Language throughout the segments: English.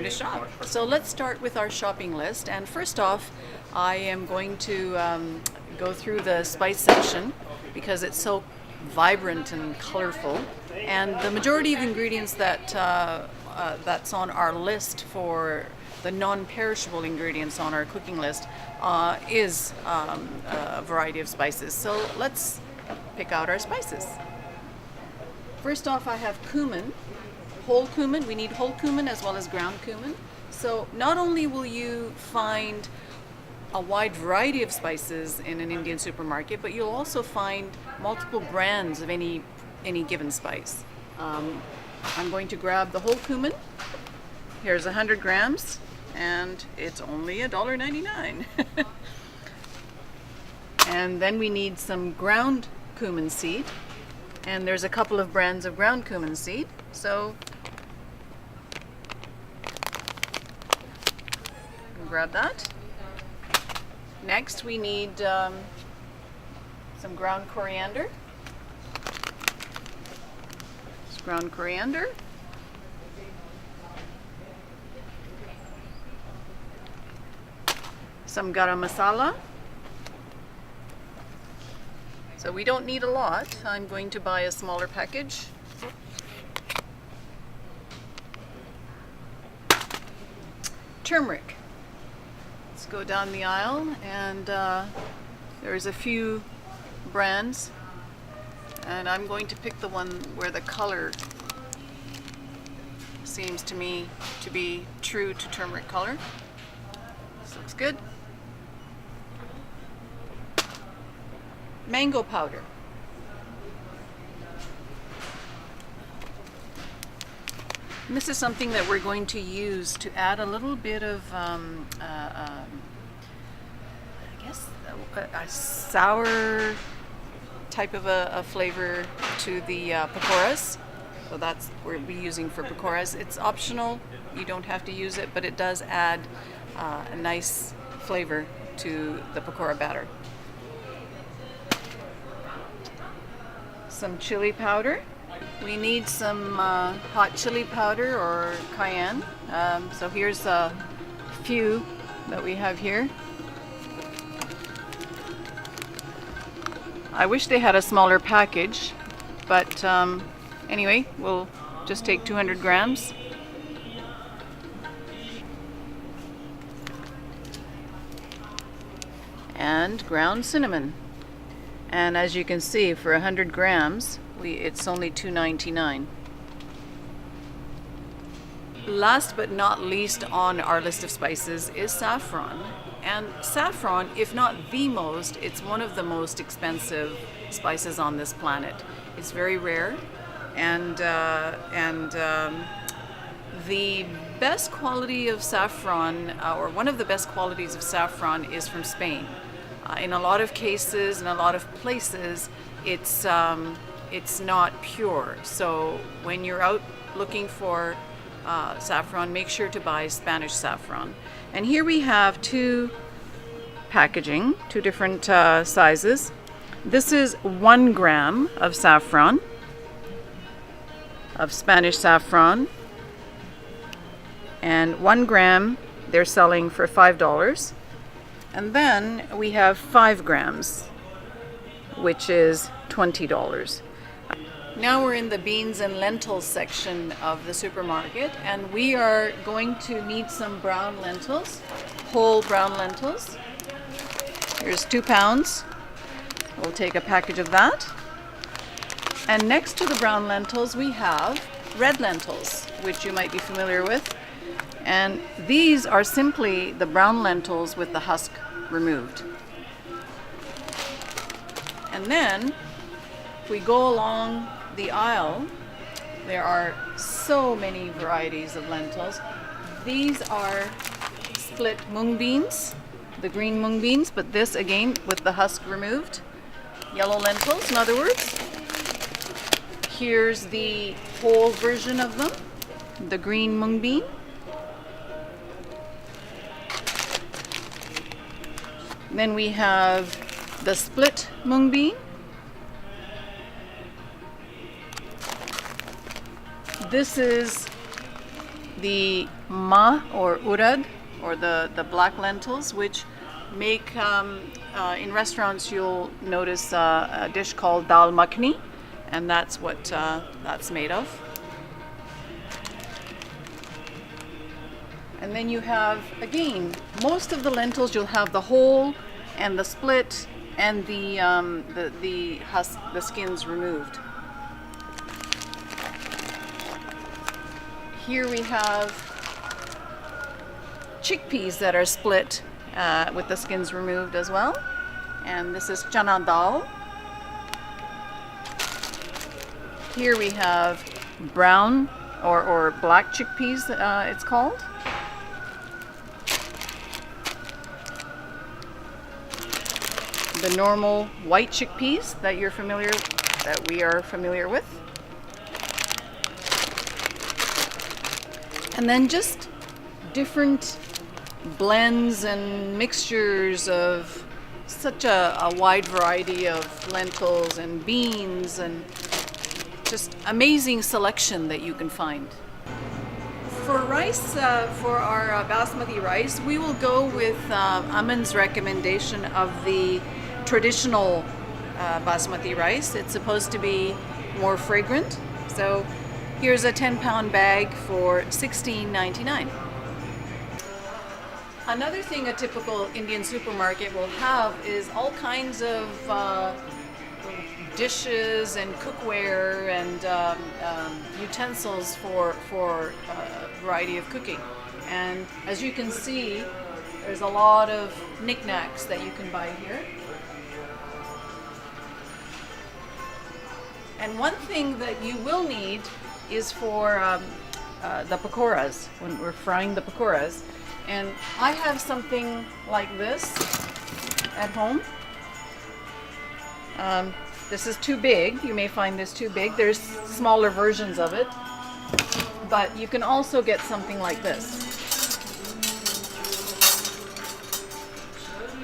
time to shop. So let's start with our shopping list. And first off, I am going to go through the spice section because it's so vibrant and colorful. And the majority of ingredients that's on our list for the non-perishable ingredients on our cooking list is a variety of spices. So let's pick out our spices. First off, I have cumin, whole cumin. We need whole cumin as well as ground cumin. So not only will you find a wide variety of spices in an Indian supermarket, but you'll also find multiple brands of any given spice. I'm going to grab the whole cumin. Here's 100 grams, and it's only $1.99. And then we need some ground cumin seed, and there's a couple of brands of ground cumin seed. So grab that. Next, we need some ground coriander. Ground coriander. Some garam masala. So we don't need a lot. I'm going to buy a smaller package. Turmeric. Let's go down the aisle, and there's a few brands, and I'm going to pick the one where the color seems to me to be true to turmeric color. This looks good. Mango powder. And this is something that we're going to use to add a little bit of, I guess, a sour type of a flavor to the pakoras. So that's what we'll be using for pakoras. It's optional. You don't have to use it, but it does add a nice flavor to the pakora batter. Some chili powder. We need some hot chili powder or cayenne. So here's a few that we have here. I wish they had a smaller package, but anyway, we'll just take 200 grams. And ground cinnamon. And as you can see, for 100 grams, it's only $2.99. Last but not least on our list of spices is saffron. And saffron, if not the most, it's one of the most expensive spices on this planet. It's very rare, and the best quality of saffron, or one of the best qualities of saffron, is from Spain. In a lot of cases, in a lot of places, it's not pure. So when you're out looking for saffron, make sure to buy Spanish saffron. And here we have two different sizes. This is 1 gram of saffron, of Spanish saffron, and 1 gram they're selling for $5. And then we have 5 grams, which is $20. Now we're in the beans and lentils section of the supermarket, and we are going to need some brown lentils, whole brown lentils. Here's 2 pounds. We'll take a package of that. And next to the brown lentils, we have red lentils, which you might be familiar with. And these are simply the brown lentils with the husk removed. And then, if we go along the aisle, there are so many varieties of lentils. These are split mung beans, the green mung beans, but this again with the husk removed. Yellow lentils, in other words. Here's the whole version of them, the green mung bean. Then we have the split mung bean. This is the ma or urad, or the black lentils, which make, in restaurants you'll notice a dish called dal makhni, and that's what that's made of. And then you have, again, most of the lentils you'll have the whole and the split and the husk, the skins removed. Here we have chickpeas that are split with the skins removed as well. And this is chana dal. Here we have brown or black chickpeas, it's called. The normal white chickpeas that we are familiar with. And then just different blends and mixtures of such a wide variety of lentils and beans, and just amazing selection that you can find. For rice, for our basmati rice, we will go with Aman's recommendation of the traditional basmati rice. It's supposed to be more fragrant. So here's a 10-pound bag for $16.99. Another thing a typical Indian supermarket will have is all kinds of dishes and cookware and utensils for a variety of cooking. And as you can see, there's a lot of knickknacks that you can buy here. And one thing that you will need is for the pakoras, when we're frying the pakoras. And I have something like this at home. This is too big. You may find this too big. There's smaller versions of it. But you can also get something like this,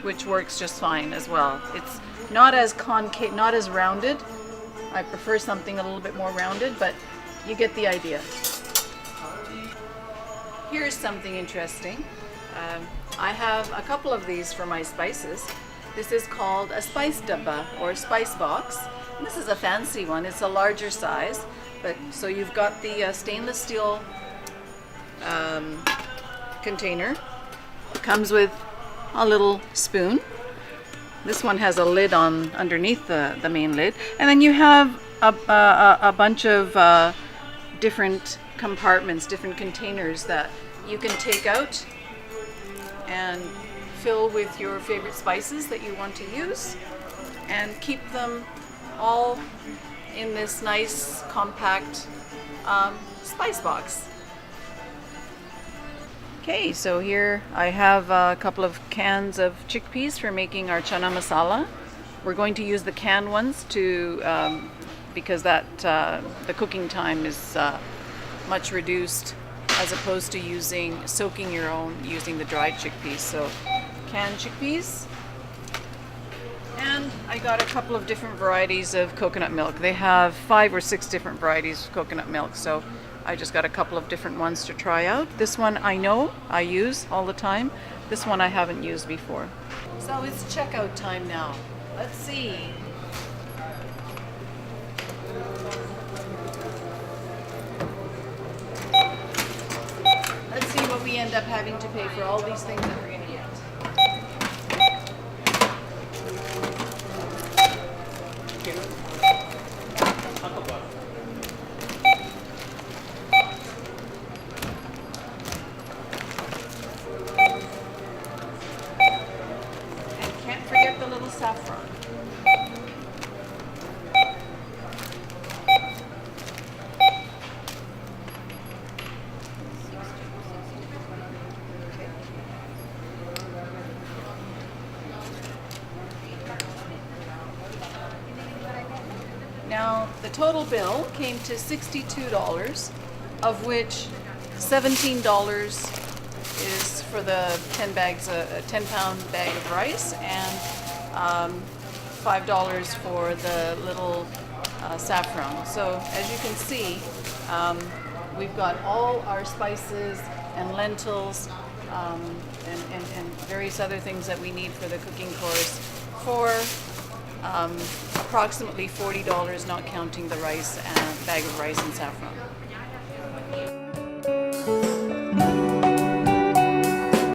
which works just fine as well. It's not as concave, not as rounded. I prefer something a little bit more rounded, but you get the idea. Here's something interesting. I have a couple of these for my spices. This is called a spice dabba or spice box. And this is a fancy one. It's a larger size, but so you've got the stainless steel container. It comes with a little spoon. This one has a lid on underneath the main lid, and then you have a bunch of different compartments, different containers that you can take out and fill with your favorite spices that you want to use, and keep them all in this nice compact spice box. Okay, so here I have a couple of cans of chickpeas for making our chana masala. We're going to use the canned ones to because that the cooking time is much reduced as opposed to soaking your own using the dried chickpeas. So canned chickpeas. And I got a couple of different varieties of coconut milk. They have 5 or 6 different varieties of coconut milk, so I just got a couple of different ones to try out. This one I know I use all the time. This one I haven't used before. So it's checkout time now. Let's see. Let's see what we end up having to pay for all these things that we're going to get. And can't forget the little saffron. Now, the total bill came to $62, of which $17 is for the 10 bags, a 10-pound bag of rice, and $5 for the little saffron. So, as you can see, we've got all our spices and lentils and various other things that we need for the cooking course for approximately $40, not counting the rice and bag of rice and saffron.